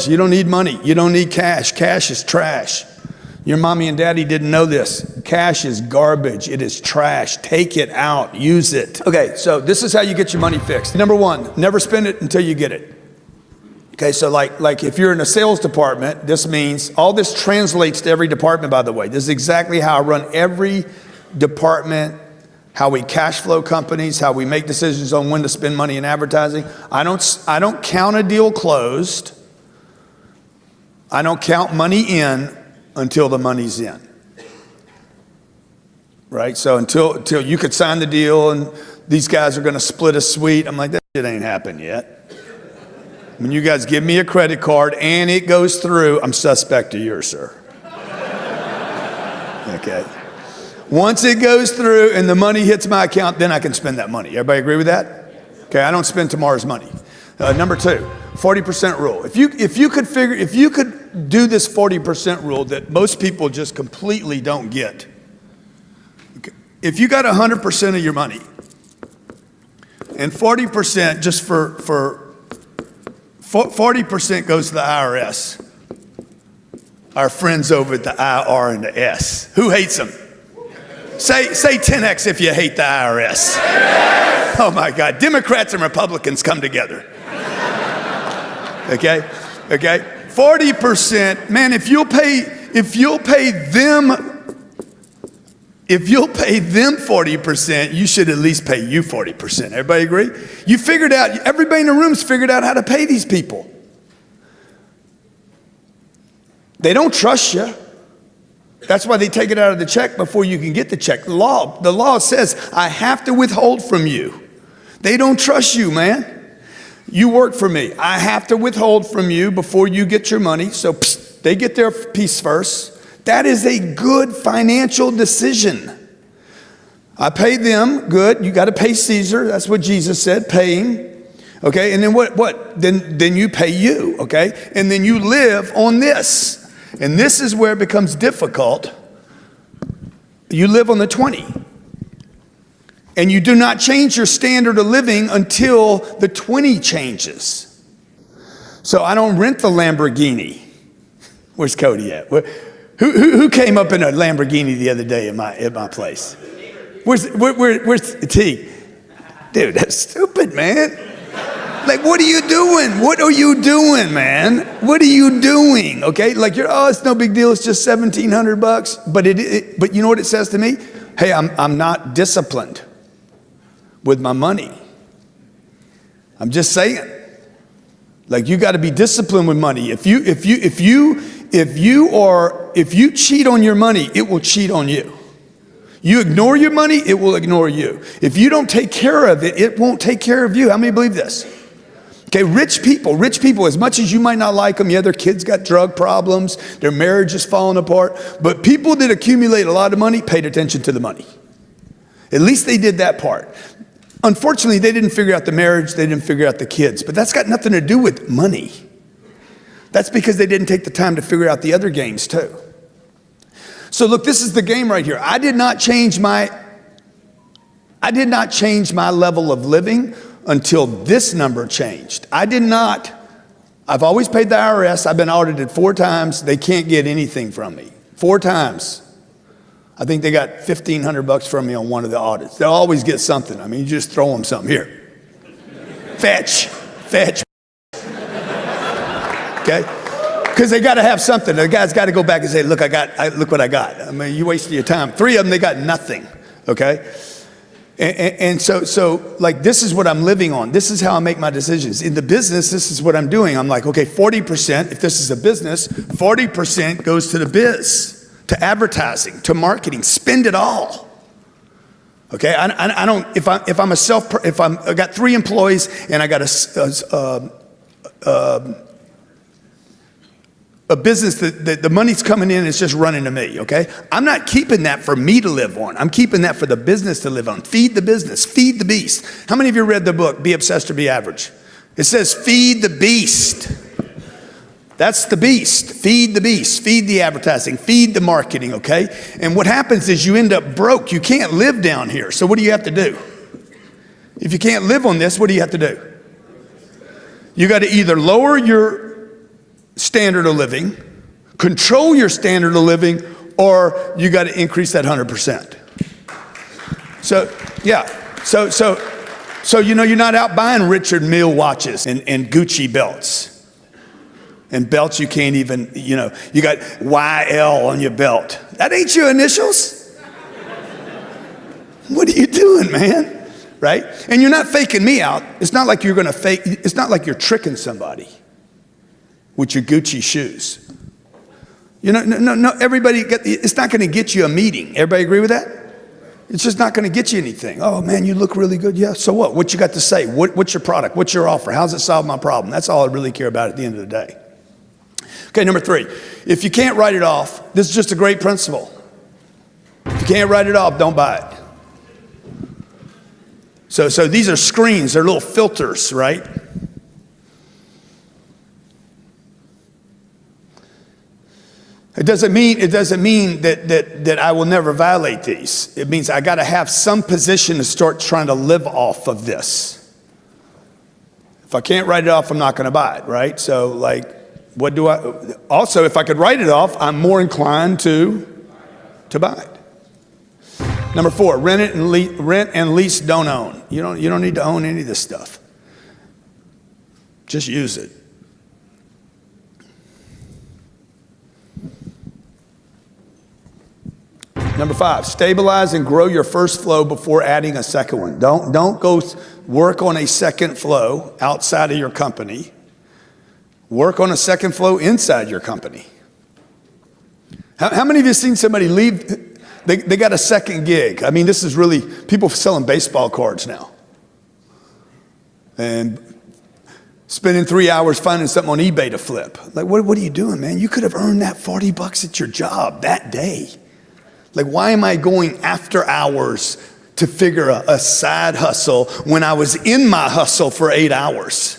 You don't need money. You don't need cash. Cash is trash. Your mommy and daddy didn't know this. Cash is garbage. It is trash. Take it out. Use it. Okay, so this is how you get your money fixed. Number one, never spend it until you get it. Okay, so like if you're in a sales department, this means, all this translates to every department, by the way. This is exactly how I run every department, how we cash flow companies, how we make decisions on when to spend money in advertising. I don't count a deal closed. I don't count money in until the money's in. Right? So until you could sign the deal and these guys are going to split a suite, I'm like, that shit ain't happened yet. When you guys give me a credit card and it goes through, I'm suspect of yours, sir. Okay. Once it goes through and the money hits my account, then I can spend that money. Everybody agree with that? Okay, I don't spend tomorrow's money. Number two, 40% rule. If you could do this 40% rule that most people just completely don't get. Okay. If you got 100% of your money and 40% just for 40% goes to the IRS, our friends over at the IR and the S. Who hates them? Say 10X if you hate the IRS. Yes. Oh my God, Democrats and Republicans come together. Okay, 40%, man, if you'll pay them 40%, you should at least pay you 40%. Everybody agree? You figured out, everybody in the room's figured out how to pay these people. They don't trust you. That's why they take it out of the check before you can get the check. The law says, I have to withhold from you. They don't trust you, man. You work for me. I have to withhold from you before you get your money. So they get their piece first. That is a good financial decision. I pay them, good. You got to pay Caesar. That's what Jesus said, pay him. Okay, and then what? Then you pay you, okay? And then you live on this. And this is where it becomes difficult. You live on the 20. And you do not change your standard of living until the 20 changes. So I don't rent the Lamborghini. Where's Cody at? Who came up in a Lamborghini the other day at my place? Where's T? Dude, that's stupid, man. Like, what are you doing? What are you doing, man? What are you doing? Okay, like it's no big deal. It's just $1,700. But you know what it says to me? Hey, I'm not disciplined with my money. I'm just saying. Like, you got to be disciplined with money. If you cheat on your money, it will cheat on you. You ignore your money, it will ignore you. If you don't take care of it, it won't take care of you. How many believe this? Okay, rich people, as much as you might not like them, their kids got drug problems, their marriage is falling apart, but people that accumulate a lot of money paid attention to the money. At least they did that part. Unfortunately, they didn't figure out the marriage, they didn't figure out the kids, but that's got nothing to do with money. That's because they didn't take the time to figure out the other games too. So look, this is the game right here. I did not change my level of living until this number changed. I've always paid the IRS. I've been audited 4 times. They can't get anything from me. 4 times. I think they got $1,500 from me on one of the audits. They'll always get something. I mean, you just throw them something. Here. Fetch. Okay? Because they got to have something. The guy's got to go back and say, look what I got. I mean, you wasted your time. 3 of them, they got nothing. Okay? And so like, this is what I'm living on. This is how I make my decisions. In the business, this is what I'm doing. I'm like, okay, 40%, if this is a business, 40% goes to the biz, to advertising, to marketing. Spend it all. Okay, I don't, if I got 3 employees and I got a business that the money's coming in, it's just running to me, okay? I'm not keeping that for me to live on. I'm keeping that for the business to live on. Feed the business, feed the beast. How many of you read the book, Be Obsessed or Be Average? It says, feed the beast. That's the beast. Feed the beast, feed the advertising, feed the marketing, okay? And what happens is you end up broke. You can't live down here. So what do you have to do? If you can't live on this, what do you have to do? You got to either lower your standard of living, control your standard of living, or you got to increase that 100%. So, yeah. So you're not out buying Richard Mille watches and Gucci belts. And belts you can't even, you got YL on your belt. That ain't your initials. What are you doing, man? Right? And you're not faking me out. It's not like you're going to fake, it's not like you're tricking somebody with your Gucci shoes. No, everybody, it's not going to get you a meeting. Everybody agree with that? It's just not going to get you anything. Oh, man, you look really good. Yeah, so what? What you got to say? What's your product? What's your offer? How's it solve my problem? That's all I really care about at the end of the day. Okay, number 3. If you can't write it off, this is just a great principle. If you can't write it off, don't buy it. So these are screens. They're little filters, right? It doesn't mean that I will never violate these. It means I got to have some position to start trying to live off of this. If I can't write it off, I'm not going to buy it, right? So what do I? Also, if I could write it off, I'm more inclined to buy it. Number 4, rent and lease, don't own. You don't need to own any of this stuff. Just use it. Number 5, stabilize and grow your first flow before adding a second one. Don't go work on a second flow outside of your company. Work on a second flow inside your company. How many of you have seen somebody leave? They got a second gig. I mean, this is really, people selling baseball cards now. And spending 3 hours finding something on eBay to flip. Like, what are you doing, man? You could have earned that $40 at your job that day. Like, why am I going after hours to figure a side hustle when I was in my hustle for 8 hours?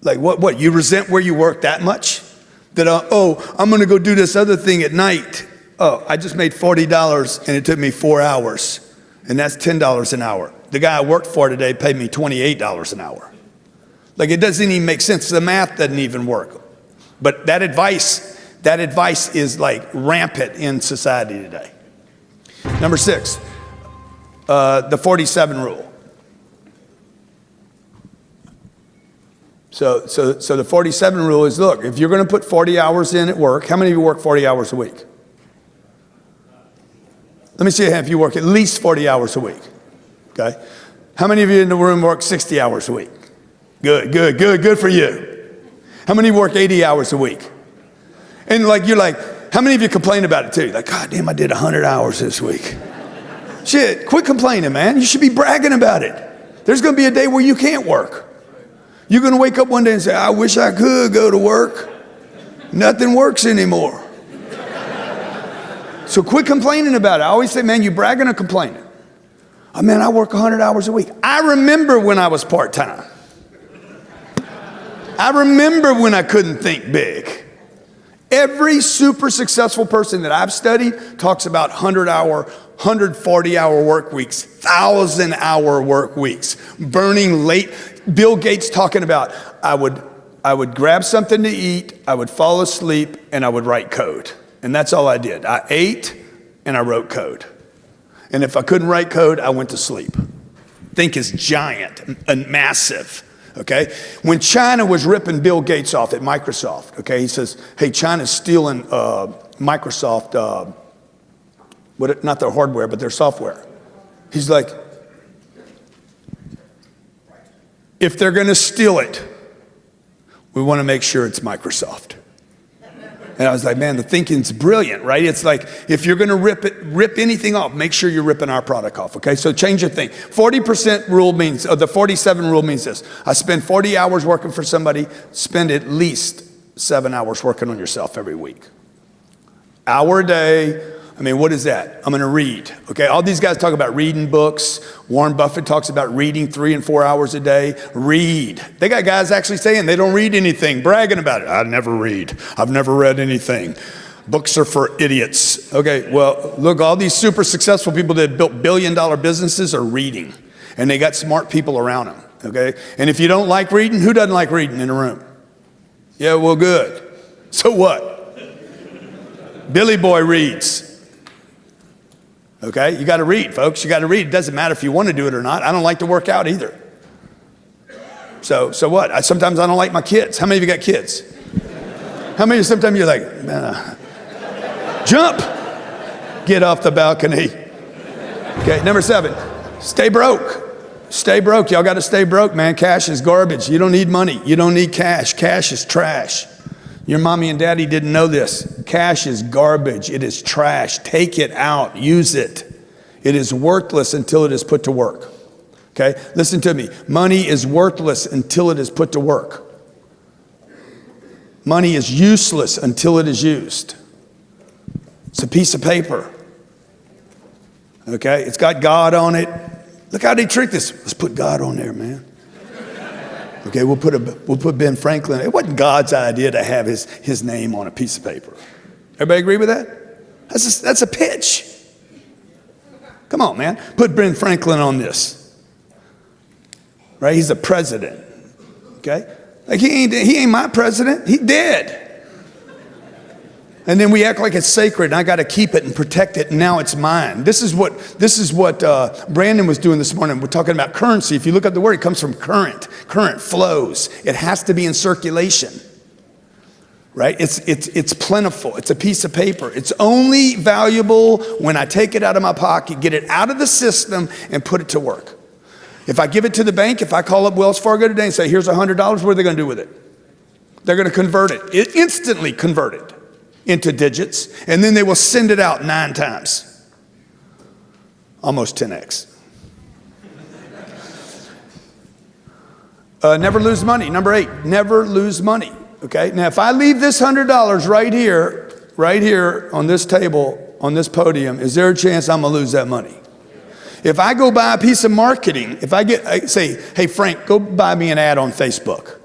Like, what? You resent where you work that much? That, I'm going to go do this other thing at night. Oh, I just made $40 and it took me 4 hours. And that's $10 an hour. The guy I worked for today paid me $28 an hour. Like, it doesn't even make sense. The math doesn't even work. But that advice is like rampant in society today. Number 6, the 47 rule. So the 47 rule is, look, if you're going to put 40 hours in at work, how many of you work 40 hours a week? Let me see if you work at least 40 hours a week. Okay? How many of you in the room work 60 hours a week? Good for you. How many work 80 hours a week? And you're like, how many of you complain about it too? Like, God damn, I did 100 hours this week. Shit, quit complaining, man. You should be bragging about it. There's going to be a day where you can't work. You're going to wake up one day and say, I wish I could go to work. Nothing works anymore. So quit complaining about it. I always say, man, you bragging or complaining? Oh, man, I work 100 hours a week. I remember when I was part-time. I remember when I couldn't think big. Every super successful person that I've studied talks about 100-hour, 140-hour work weeks, 1,000-hour work weeks, burning late. Bill Gates talking about, I would grab something to eat, I would fall asleep, and I would write code. And that's all I did. I ate and I wrote code. And if I couldn't write code, I went to sleep. Think is giant and massive. Okay? When China was ripping Bill Gates off at Microsoft, okay, he says, hey, China's stealing Microsoft, not their hardware, but their software. He's like, if they're going to steal it, we want to make sure it's Microsoft. And I was like, man, the thinking's brilliant, right? It's like, if you're going to rip anything off, make sure you're ripping our product off, okay? So change your thing. 40% rule means, the 47 rule means this. I spend 40 hours working for somebody, spend at least 7 hours working on yourself every week. Hour a day. I mean, what is that? I'm going to read, okay? All these guys talk about reading books. Warren Buffett talks about reading 3 and 4 hours a day. Read. They got guys actually saying they don't read anything, bragging about it. I never read. I've never read anything. Books are for idiots. Okay, well, look, all these super successful people that built billion-dollar businesses are reading. And they got smart people around them, okay? And if you don't like reading, who doesn't like reading in a room? Yeah, well, good. So what? Billy Boy reads. Okay, you got to read, folks. You got to read. It doesn't matter if you want to do it or not. I don't like to work out either. So what? Sometimes I don't like my kids. How many of you got kids? How many sometimes you're like, man, jump, get off the balcony. Okay, number 7, stay broke. Stay broke. Y'all got to stay broke, man. Cash is garbage. You don't need money. You don't need cash. Cash is trash. Your mommy and daddy didn't know this. Cash is garbage. It is trash. Take it out. Use it. It is worthless until it is put to work. Okay? Listen to me. Money is worthless until it is put to work. Money is useless until it is used. It's a piece of paper. Okay? It's got God on it. Look how they tricked us. Let's put God on there, man. Okay, we'll put Ben Franklin. It wasn't God's idea to have his name on a piece of paper. Everybody agree with that? That's a pitch. Come on, man. Put Ben Franklin on this. Right? He's the president. Okay? Like he ain't my president. He dead. And then we act like it's sacred, and I got to keep it and protect it, and now it's mine. This is what Brandon was doing this morning. We're talking about currency. If you look at the word, it comes from current. Current flows. It has to be in circulation, right? It's plentiful. It's a piece of paper. It's only valuable when I take it out of my pocket, get it out of the system, and put it to work. If I give it to the bank, if I call up Wells Fargo today and say, here's $100, what are they going to do with it? They're going to convert it. Instantly convert it into digits, and then they will send it out 9 times. Almost 10x. Never lose money. Number 8, never lose money. Okay, now if I leave this $100 right here on this table, on this podium, is there a chance I'm gonna lose that money? If I go buy a piece of marketing, if I say, hey Frank, go buy me an ad on Facebook.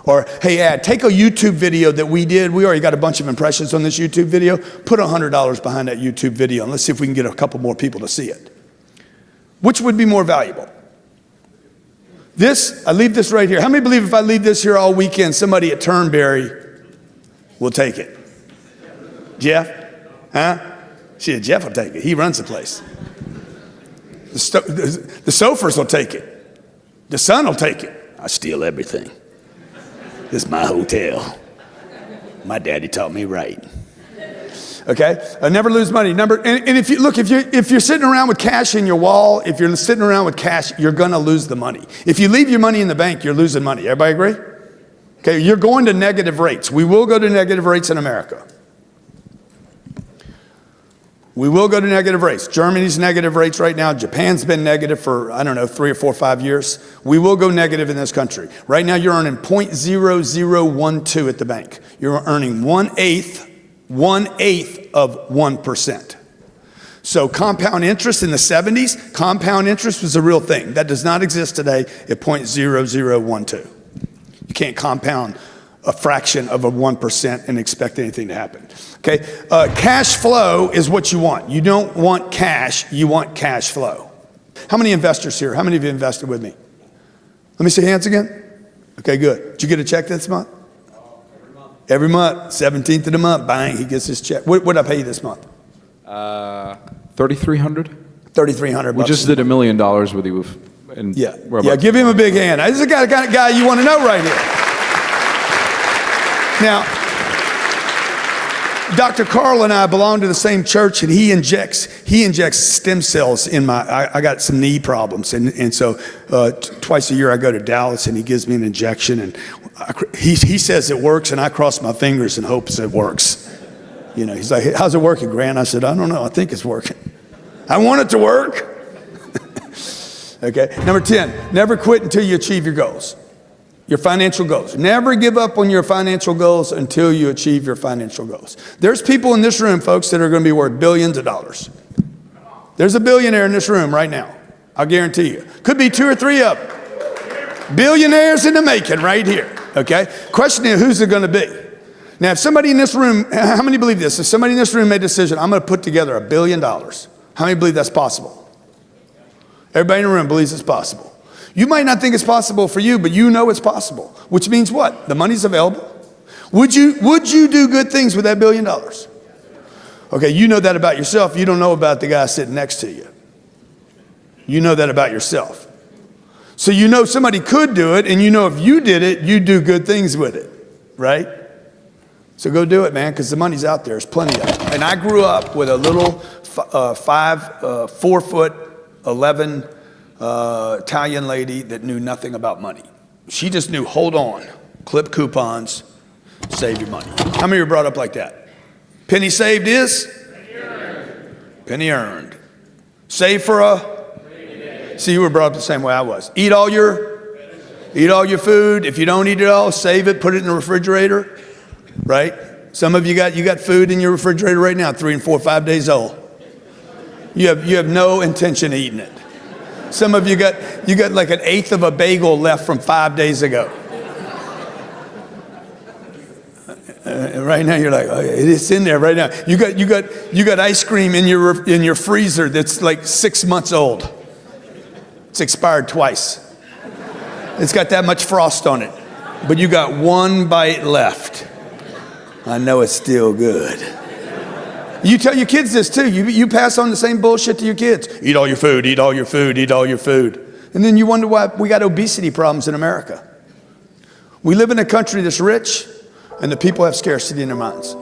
Or, hey, ad, take a YouTube video that we did. We already got a bunch of impressions on this YouTube video. Put $100 behind that YouTube video, and let's see if we can get a couple more people to see it. Which would be more valuable? I leave this right here. How many believe if I leave this here all weekend, somebody at Turnberry will take it? Jeff? Huh? Shit, Jeff will take it. He runs the place. The Sofers will take it. The son will take it. I steal everything. This is my hotel. My daddy taught me right. Okay? Never lose money. And if you're sitting around with cash in your wall, if you're sitting around with cash, you're gonna lose the money. If you leave your money in the bank, you're losing money. Everybody agree? Okay, you're going to negative rates. We will go to negative rates in America. We will go to negative rates. Germany's negative rates right now. Japan's been negative for, 3 or 4 or 5 years. We will go negative in this country. Right now, you're earning 0.0012 at the bank. You're earning 1/8 of 1%. So compound interest in the 70s, compound interest was a real thing. That does not exist today at 0.0012. You can't compound a fraction of a 1% and expect anything to happen. Okay, cash flow is what you want. You don't want cash, you want cash flow. How many investors here? How many of you invested with me? Let me see hands again. Okay, good. Did you get a check this month? Every month, 17th of the month, bang, he gets his check. What did I pay you this month? $3,300. $3,300. We just did $1 million with you. Yeah, give him a big hand. This is the kind of guy you want to know right here. Now, Dr. Carl and I belong to the same church, and he injects stem cells in I got some knee problems, and so twice a year I go to Dallas, and he gives me an injection, and he says it works, and I cross my fingers and hopes it works. You know, he's like, hey, how's it working, Grant? I said, I don't know, I think it's working. I want it to work. Okay, number 10, never quit until you achieve your goals. Your financial goals. Never give up on your financial goals until you achieve your financial goals. There's people in this room, folks, that are going to be worth billions of dollars. There's a billionaire in this room right now. I'll guarantee you. Could be 2 or 3 of them. Billionaires in the making right here. Okay? Question is, who's it going to be? Now, if somebody in this room, how many believe this? If somebody in this room made a decision, I'm going to put together $1 billion. How many believe that's possible? Everybody in the room believes it's possible. You might not think it's possible for you, but you know it's possible. Which means what? The money's available. Would you do good things with that $1 billion? Okay, you know that about yourself. You don't know about the guy sitting next to you. You know that about yourself. So you know somebody could do it, and you know if you did it, you'd do good things with it, right? So go do it, man, because the money's out there. There's plenty of it. And I grew up with a little 4'11" Italian lady that knew nothing about money. She just knew, hold on, clip coupons, save your money. How many were brought up like that? Penny saved is? Penny earned. Save for a? See, you were brought up the same way I was. Eat all your food. If you don't eat it all, save it, put it in the refrigerator, right? Some of you got food in your refrigerator right now, 3 and 4, 5 days old. You have no intention of eating it. Some of you got like 1/8 of a bagel left from 5 days ago. Right now you're like, oh, it's in there right now. You got ice cream in your freezer that's like 6 months old. It's expired twice. It's got that much frost on it, but you got 1 bite left. I know it's still good. You tell your kids this too. You pass on the same bullshit to your kids. Eat all your food, eat all your food, eat all your food. And then you wonder why we got obesity problems in America. We live in a country that's rich, and the people have scarcity in their minds.